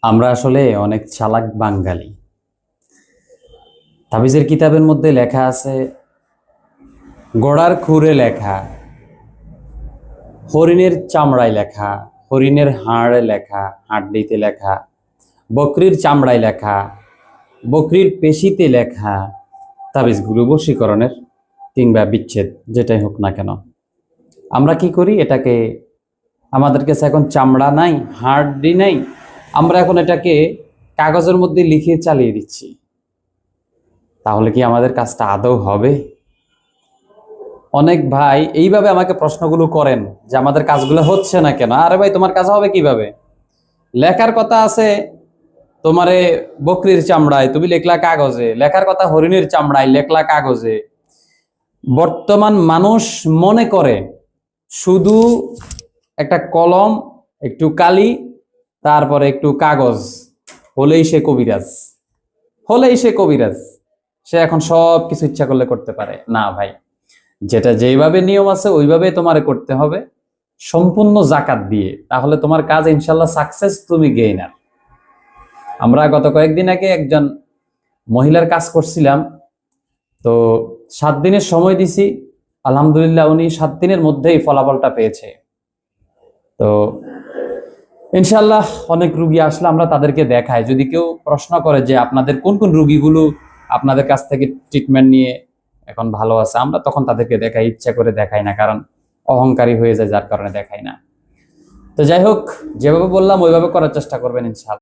আমরা আসলে অনেক চালাক বাঙালি। তাবিজের কিতাবের মধ্যে লেখা আছে, গড়ার খুরে লেখা, হরিণের চামড়ায় লেখা, হরিণের হাড়ে লেখা, হাড্ডিতে লেখা, বকরির চামড়ায় লেখা, বকরির পেশিতে লেখা তাবিজগুলো বশীকরণের কিংবা বিচ্ছেদ যেটাই হোক না কেন, আমরা কি করি? এটাকে, আমাদের কাছে এখন চামড়া নাই, হাড্ডি নাই, আমরা এখন এটাকে কাগজের মধ্যে লিখে চালিয়ে দিচ্ছি। তাহলে কি আমাদের কাজটা আদৌ হবে? অনেক ভাই এইভাবে আমাকে প্রশ্নগুলো করেন যে আমাদের কাজগুলো হচ্ছে না কেন। আরে ভাই, তোমার কাজ হবে কিভাবে? লেখার কথা আছে তোমারে বকরির চামড়ায়, তুমি লেখলা কাগজে। লেখার কথা হরিণের চামড়ায়, লেখলা কাগজে। বর্তমান মানুষ মনে করে শুধু একটা কলম, একটু কালি, তারপরে একটু কাগজ হলেই সে কবিরাজ, হলেই সে কবিরাজ। সে এখন সব কিছু ইচ্ছা করলে করতে পারে। না ভাই, যেটা যেইভাবে নিয়ম আছে ওইভাবে তোমারে করতে হবে, সম্পূর্ণ জাকাত দিয়ে। তাহলে তোমার কাজ ইনশাল্লাহ সাকসেস, তুমি গেইনার। আমরা গত কয়েকদিন আগে একজন মহিলার কাজ করছিলাম, তো 7 দিনের সময় দিছি। আলহামদুলিল্লাহ উনি 7 দিনের মধ্যেই ফলাফলটা পেয়েছে। তো ইনশাল্লাহ অনেক রুগী আসলে আমরা তাদেরকে দেখাই। যদি কেউ প্রশ্ন করে যে আপনাদের কোন কোন রুগীগুলো আপনাদের কাছ থেকে ট্রিটমেন্ট নিয়ে এখন ভালো আছে, আমরা তখন তাদেরকে দেখাই, ইচ্ছা করে দেখাই না, কারণ অহংকারী হয়ে যায়, যার কারণে দেখাই না। তো যাই হোক, যেভাবে বললাম ওইভাবে করার চেষ্টা করবেন ইনশাআল্লাহ।